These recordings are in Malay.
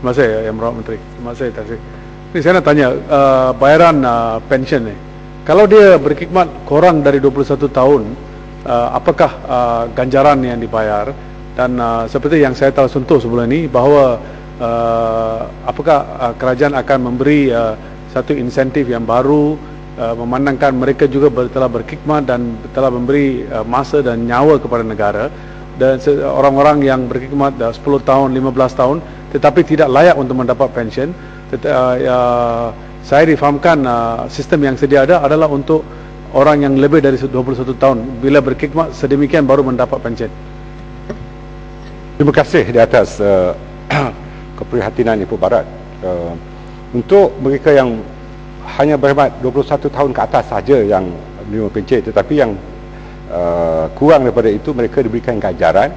Terima kasih Yang Berhormat Menteri. Terima kasih Tan Sri. Ini saya nak tanya, bayaran pension ni, kalau dia berkhidmat kurang dari 21 tahun, apakah ganjaran yang dibayar? Dan seperti yang saya telah sentuh sebelum ini, bahawa apakah kerajaan akan memberi satu insentif yang baru, memandangkan mereka juga telah berkhidmat dan telah memberi masa dan nyawa kepada negara, dan orang-orang yang berkhidmat 10 tahun, 15 tahun tetapi tidak layak untuk mendapat pension. Saya difahamkan sistem yang sedia ada adalah untuk orang yang lebih dari 21 tahun bila berkhidmat sedemikian baru mendapat pension. Terima kasih di atas keprihatinan Ibu Barat. Untuk mereka yang hanya berkhidmat 21 tahun ke atas saja yang menerima pencen, tetapi yang kurang daripada itu mereka diberikan ganjaran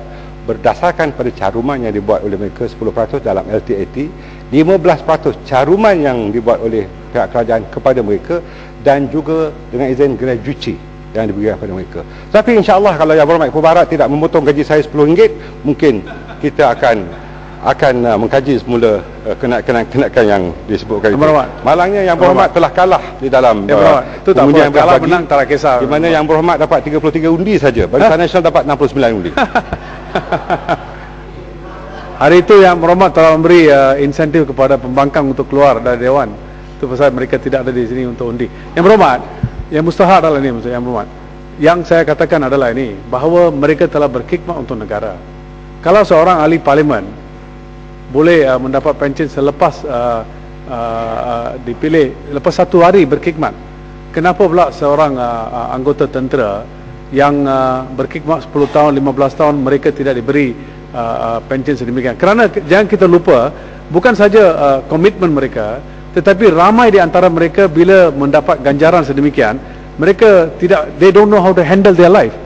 berdasarkan pada caruman yang dibuat oleh mereka 10% dalam LTAT, 15% caruman yang dibuat oleh pihak kerajaan kepada mereka, dan juga dengan izin gratuity yang diberikan kepada mereka. Tapi insya-Allah kalau Yang Berhormat Ibu Barat tidak memotong gaji saya RM10, mungkin kita akan mengkaji semula kenaikan yang disebutkan itu. Malangnya Yang Berhormat telah kalah di dalam undian kalah menang tak kisah. Di mana Yang Berhormat dapat 33 undi saja, Barisan Nasional dapat 69 undi. Hari itu Yang Berhormat telah memberi insentif kepada pembangkang untuk keluar dari Dewan. Itu pasal mereka tidak ada di sini untuk undi. Yang Berhormat, yang mustahak adalah ini, Yang Berhormat. Yang saya katakan adalah ini, bahawa mereka telah berkhidmat untuk negara. Kalau seorang ahli parlimen boleh mendapat pension selepas dipilih, lepas 1 hari berkhidmat, kenapa pula seorang anggota tentera yang berkhidmat 10 tahun, 15 tahun mereka tidak diberi pension sedemikian? Kerana jangan kita lupa, bukan saja komitmen mereka, tetapi ramai di antara mereka bila mendapat ganjaran sedemikian, mereka tidak, they don't know how to handle their life.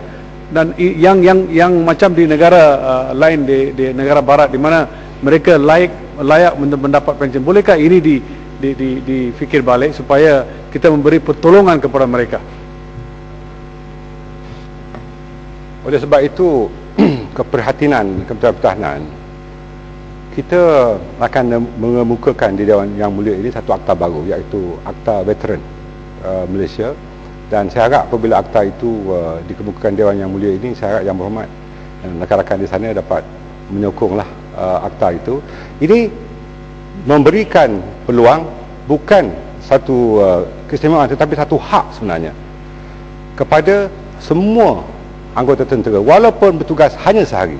Dan yang macam di negara lain, di negara barat, di mana mereka layak mendapat pension, bolehkah ini difikir balik supaya kita memberi pertolongan kepada mereka? Oleh sebab itu, keprihatinan Kementerian Pertahanan, kita akan mengemukakan di Dewan Yang Mulia ini satu akta baru, iaitu Akta Veteran Malaysia. Dan saya harap apabila akta itu dikemukakan Dewan Yang Mulia ini, saya harap Yang Berhormat dan rakan-rakan di sana dapat menyokonglah akta itu. Ini memberikan peluang, bukan satu keistimewaan, tetapi satu hak sebenarnya kepada semua anggota tentera, walaupun bertugas hanya sehari.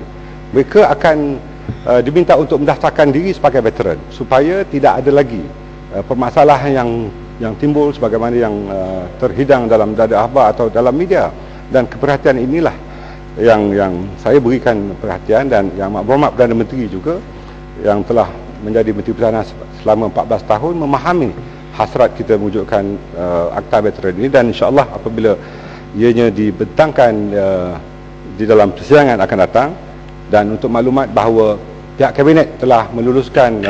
Mereka akan diminta untuk mendaftarkan diri sebagai veteran, supaya tidak ada lagi permasalahan yang timbul sebagaimana yang terhidang dalam dada akhbar atau dalam media. Dan keperhatian inilah yang saya berikan perhatian, dan Yang Berhormat Perdana Menteri juga yang telah menjadi Menteri Pertahanan selama 14 tahun memahami hasrat kita mewujudkan akta veteran ini. Dan insya-Allah apabila ianya dibentangkan di dalam persidangan akan datang, dan untuk maklumat bahawa pihak kabinet telah meluluskan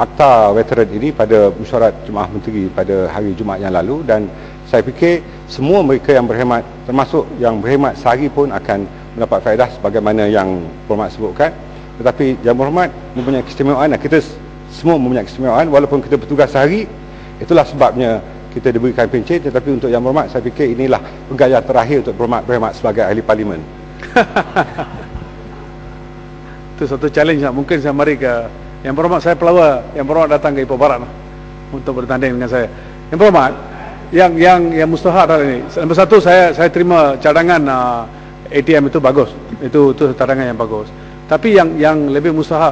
akta veteran ini pada mesyuarat Jemaah Menteri pada hari Jumaat yang lalu, dan saya fikir semua mereka yang berkhidmat, termasuk yang berkhidmat sehari pun akan mendapat faedah sebagaimana Yang Berhormat sebutkan. Tetapi Yang Berhormat mempunyai keistimewaan, dan kita semua mempunyai keistimewaan walaupun kita bertugas sehari. Itulah sebabnya kita diberikan pencen. Tetapi untuk Yang Berhormat, saya fikir inilah penggajian terakhir untuk berkhidmat sebagai ahli parlimen. Itu satu challenge lah. Mungkin saya mari ke Yang Berhormat, saya pelawar Yang Berhormat datang ke Ipoh Barat untuk bertanding dengan saya. Yang Berhormat, yang mustahak adalah ini. Nombor satu, saya terima cadangan ATM itu bagus. Itu cadangan yang bagus. Tapi yang lebih mustahak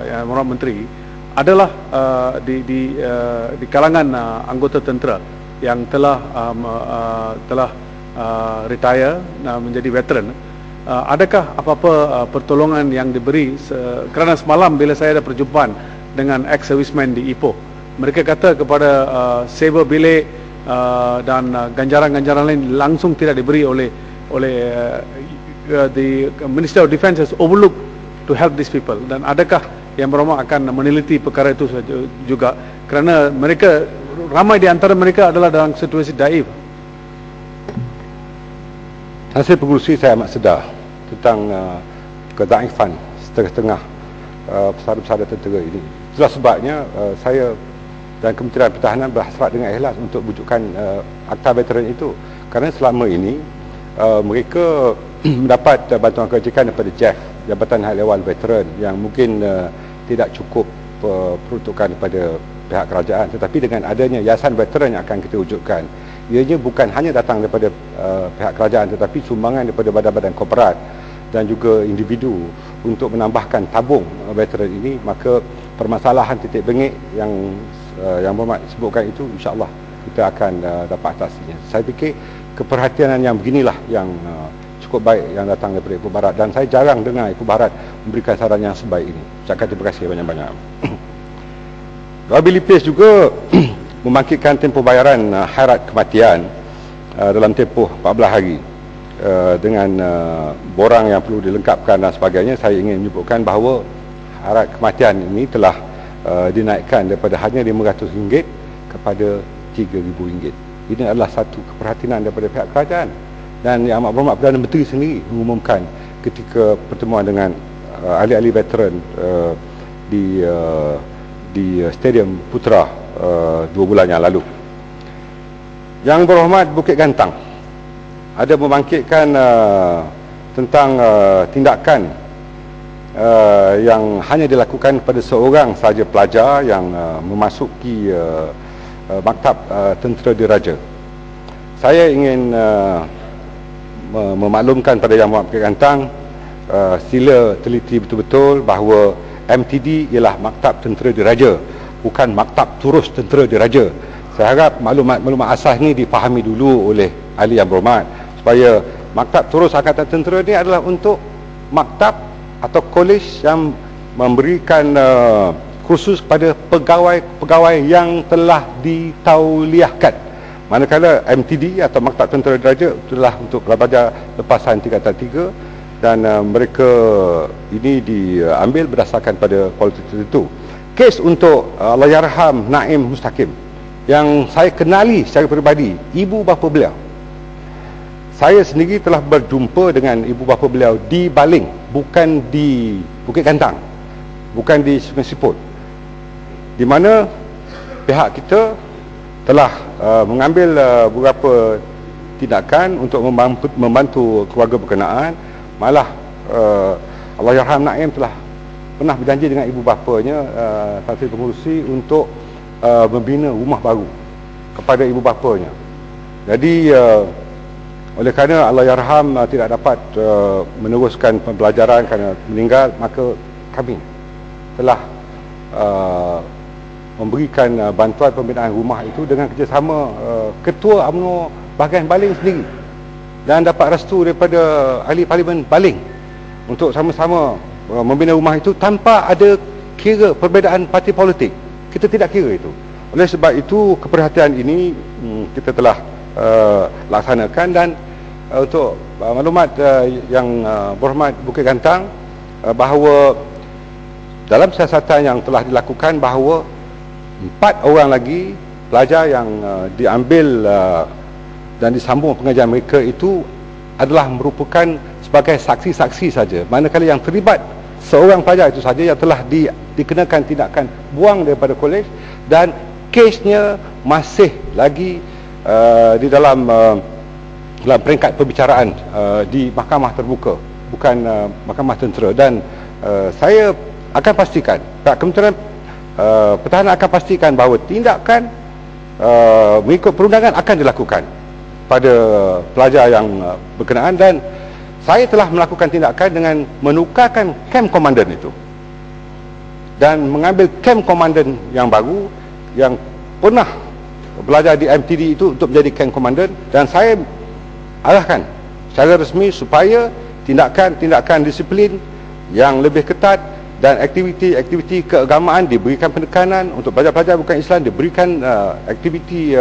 Yang Berhormat Menteri adalah di kalangan anggota tentera yang telah retire, menjadi veteran. Adakah apa-apa pertolongan yang diberi? Kerana semalam bila saya ada perjumpaan dengan ex-serviceman di Ipoh, mereka kata kepada saver bilik dan ganjaran-ganjaran lain langsung tidak diberi oleh the Minister of Defence has overlooked to help these people. Dan adakah Yang Berhormat akan meneliti perkara itu juga, kerana mereka, ramai di antara mereka adalah dalam situasi daif. Hasil pengurusi saya amat sedar tentang kedaifan setengah-tengah pesara-pesara tentera ini. Itulah sebabnya saya dan Kementerian Pertahanan berhasrat dengan ikhlas untuk wujudkan Akta Veteran itu, kerana selama ini mereka mendapat bantuan kebajikan daripada JEF, Jabatan Hal Ehwal Veteran, yang mungkin tidak cukup peruntukan kepada pihak kerajaan, tetapi dengan adanya Yayasan Veteran yang akan kita wujudkan, ianya bukan hanya datang daripada pihak kerajaan, tetapi sumbangan daripada badan-badan korporat dan juga individu untuk menambahkan tabung veteran ini, maka permasalahan titik bengik yang Muhammad sebutkan itu, insya-Allah kita akan dapat atasinya. Saya fikir keperhatianan yang beginilah yang cukup baik yang datang daripada Ibu Barat, dan saya jarang dengar Ibu Barat memberikan saran yang sebaik ini. Ucapkan terima kasih banyak-banyak. Wabil Lipis juga membangkitkan tempoh bayaran hairat kematian dalam tempoh 14 hari dengan borang yang perlu dilengkapkan dan sebagainya. Saya ingin menyebutkan bahawa hairat kematian ini telah dinaikkan daripada hanya RM500 kepada RM3,000. Ini adalah satu keperhatian daripada pihak kerajaan, dan Yang Amat Berhormat Perdana Menteri sendiri mengumumkan ketika pertemuan dengan ahli-ahli veteran di Stadium Putra 2 bulan yang lalu. Yang Berhormat Bukit Gantang ada membangkitkan tentang tindakan yang hanya dilakukan pada seorang sahaja pelajar yang memasuki maktab tentera diraja. Saya ingin memaklumkan pada Yang Berhormat Bukit Gantang, sila teliti betul-betul bahawa MTD ialah maktab tentera diraja, bukan maktab turus tentera diraja. Saya harap maklumat asas ni dipahami dulu oleh ahli Yang Berhormat, supaya maktab turus angkatan tentera ni adalah untuk maktab atau kolej yang memberikan kursus kepada pegawai-pegawai yang telah ditauliahkan. Manakala MTD atau maktab tentera diraja itulah untuk pelajar lepasan tingkatan 3, dan mereka ini diambil berdasarkan pada kualiti tertentu. Kes untuk Allahyarham Naim Mustaqim yang saya kenali secara peribadi, ibu bapa beliau. Saya sendiri telah berjumpa dengan ibu bapa beliau di Baling, bukan di Bukit Gantang, bukan di Sungai Siput, di mana pihak kita telah mengambil beberapa tindakan untuk membantu keluarga berkenaan. Malah Allahyarham Naim telah pernah berjanji dengan ibu bapanya, Tan Sri Pengurusi, untuk membina rumah baru kepada ibu bapanya. Jadi oleh kerana Allahyarham tidak dapat meneruskan pembelajaran kerana meninggal, maka kami telah memberikan bantuan pembinaan rumah itu dengan kerjasama Ketua UMNO bahagian Baling sendiri, dan dapat restu daripada ahli Parlimen Baling untuk sama-sama membina rumah itu tanpa ada kira perbezaan parti politik. Kita tidak kira itu. Oleh sebab itu keperhatian ini kita telah laksanakan, dan untuk maklumat Yang Berhormat Bukit Gantang, bahawa dalam siasatan yang telah dilakukan, bahawa 4 orang lagi pelajar yang diambil dan disambung pengajian mereka itu adalah merupakan sebagai saksi-saksi saja, manakala yang terlibat seorang pelajar itu saja yang telah dikenakan tindakan buang daripada kolej, dan kesnya masih lagi di dalam peringkat perbicaraan di mahkamah terbuka, bukan mahkamah tentera. Dan saya akan pastikan, pihak Kementerian Pertahanan akan pastikan bahawa tindakan mengikut perundangan akan dilakukan pada pelajar yang berkenaan, dan saya telah melakukan tindakan dengan menukarkan camp komandan itu dan mengambil camp komandan yang baru yang pernah belajar di MTD itu untuk menjadi camp komandan, dan saya arahkan secara resmi supaya tindakan-tindakan disiplin yang lebih ketat dan aktiviti-aktiviti keagamaan diberikan penekanan. Untuk pelajar-pelajar bukan Islam diberikan aktiviti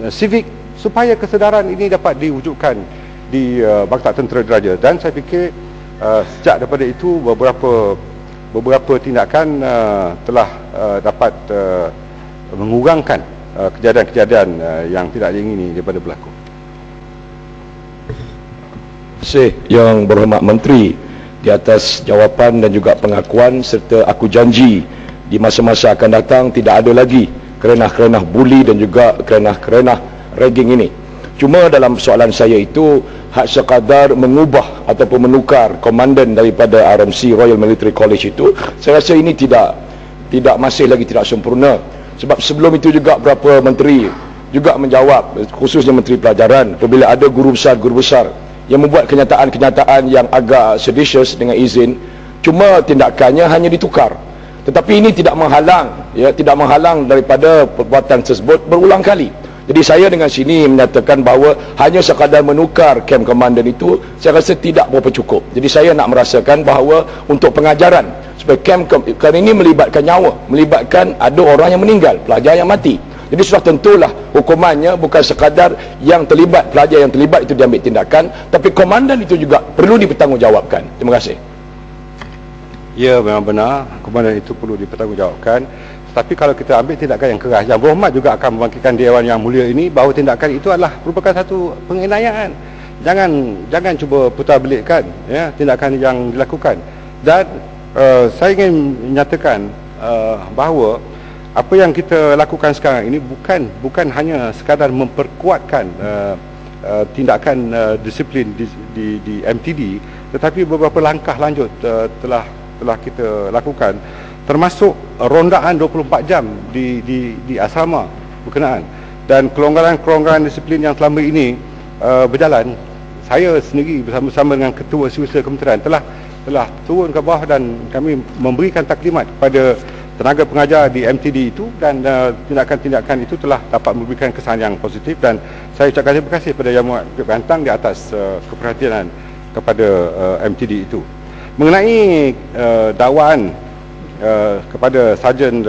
civic, supaya kesedaran ini dapat diwujudkan di Maktab Tentera Diraja. Dan saya fikir sejak daripada itu beberapa tindakan telah dapat mengurangkan kejadian-kejadian yang tidak diingini daripada berlaku. Terima kasih Yang Berhormat Menteri. di atas jawapan dan juga pengakuan, serta aku janji di masa-masa akan datang tidak ada lagi kerenah-kerenah buli dan juga kerenah-kerenah ragging ini. Cuma dalam soalan saya itu hak sekadar mengubah ataupun menukar komandan daripada RMC Royal Military College itu, saya rasa ini tidak masih lagi tidak sempurna. Sebab sebelum itu juga beberapa menteri juga menjawab, khususnya Menteri Pelajaran, apabila ada guru besar yang membuat kenyataan-kenyataan yang agak seditious dengan izin, cuma tindakannya hanya ditukar. Tetapi ini tidak menghalang daripada perbuatan tersebut berulang kali. Jadi saya dengan sini menyatakan bahawa hanya sekadar menukar camp komandan itu, saya rasa tidak berapa cukup. Jadi saya nak merasakan bahawa untuk pengajaran, supaya camp kerana ini melibatkan nyawa, melibatkan ada orang yang meninggal, pelajar yang mati. Jadi sudah tentulah hukumannya bukan sekadar yang terlibat, pelajar yang terlibat itu diambil tindakan, tapi komandan itu juga perlu dipertanggungjawabkan. Terima kasih. Ya, memang benar, komandan itu perlu dipertanggungjawabkan. Tapi kalau kita ambil tindakan yang keras, Yang Berhormat juga akan membangkitkan Dewan Yang Mulia ini bahawa tindakan itu adalah merupakan satu penganiayaan. Jangan cuba putar belikkan ya, tindakan yang dilakukan. Dan saya ingin menyatakan bahawa apa yang kita lakukan sekarang ini bukan hanya sekadar memperkuatkan tindakan disiplin di MTD, tetapi beberapa langkah lanjut telah kita lakukan, termasuk rondaan 24 jam di asrama berkenaan, dan kelonggaran disiplin yang selama ini berjalan. Saya sendiri bersama-sama dengan Ketua Sivil Kementerian telah turun ke bawah dan kami memberikan taklimat kepada tenaga pengajar di MTD itu, dan tindakan-tindakan itu telah dapat memberikan kesan yang positif, dan saya ucapkan terima kasih kepada Yang Berhormat Gantang di atas keperhatian kepada MTD itu. Mengenai dakwaan kepada Sarjan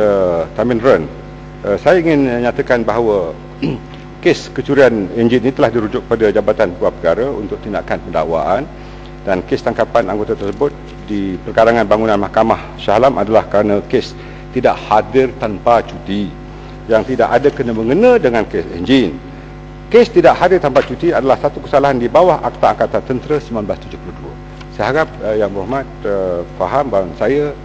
Tamin Ren, saya ingin menyatakan bahawa kes kecurian enjin ini telah dirujuk kepada Jabatan Buah Perkara untuk tindakan pendakwaan, dan kes tangkapan anggota tersebut di perkarangan bangunan Mahkamah Shah Alam adalah kerana kes tidak hadir tanpa cuti, yang tidak ada kena-mengena dengan kes enjin. Kes tidak hadir tanpa cuti adalah satu kesalahan di bawah Akta Angkatan Tentera 1972. Saya harap Yang Berhormat faham bahawa saya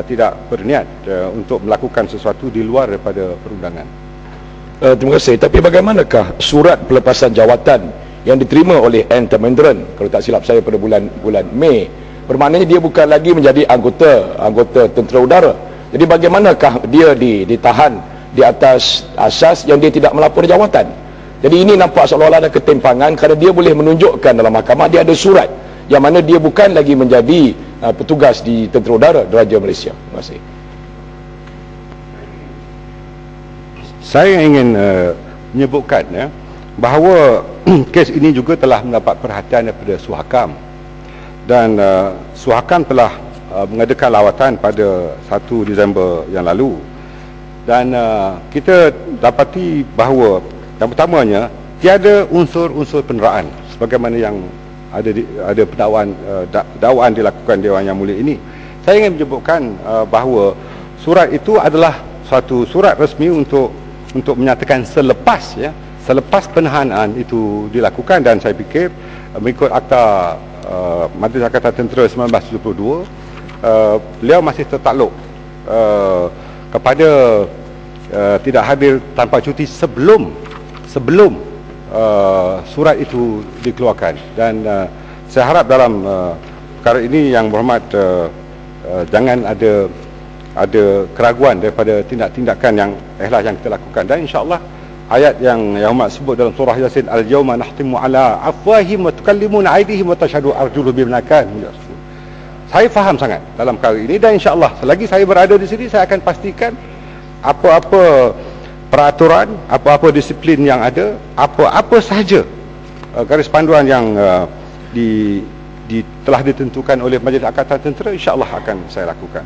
tidak berniat untuk melakukan sesuatu di luar daripada perundangan. Terima kasih. Tapi bagaimanakah surat pelepasan jawatan yang diterima oleh N. Tamin Ren, kalau tak silap saya pada bulan Mei, bermaknanya dia bukan lagi menjadi anggota tentera udara. Jadi bagaimanakah dia ditahan di atas asas yang dia tidak melapor jawatan? Jadi ini nampak seolah-olah ada ketimpangan, kerana dia boleh menunjukkan dalam mahkamah dia ada surat yang mana dia bukan lagi menjadi petugas di tentera udara Diraja Malaysia. Terima kasih. Saya ingin menyebutkan bahawa kes ini juga telah mendapat perhatian daripada Suhakam, dan Suhakam telah mengadakan lawatan pada 1 Disember yang lalu, dan kita dapati bahawa yang pertamanya tiada unsur-unsur peneraan sebagaimana yang ada dakwaan dilakukan Dewan Yang Mulia ini. Saya ingin menyebutkan bahawa surat itu adalah suatu surat resmi untuk menyatakan selepas penahanan itu dilakukan, dan saya fikir mengikut Akta Majlis Angkatan Tentera 1972, beliau masih tertakluk kepada tidak hadir tanpa cuti sebelum surat itu dikeluarkan. Dan saya harap dalam perkara ini Yang Berhormat jangan ada keraguan daripada tindakan yang ikhlas yang kita lakukan. Dan insya-Allah ayat yang Berhormat sebut dalam surah Yasin, al-yawma nahtimu ala afwahihim wa tukallimuna aydihim wa tashhadu arjuluhum bima kanu yaksubun. Saya faham sangat dalam perkara ini, dan insya-Allah selagi saya berada di sini saya akan pastikan apa-apa peraturan, apa-apa disiplin yang ada, apa sahaja garis panduan yang telah ditentukan oleh Majlis Angkatan Tentera, insya-Allah akan saya lakukan.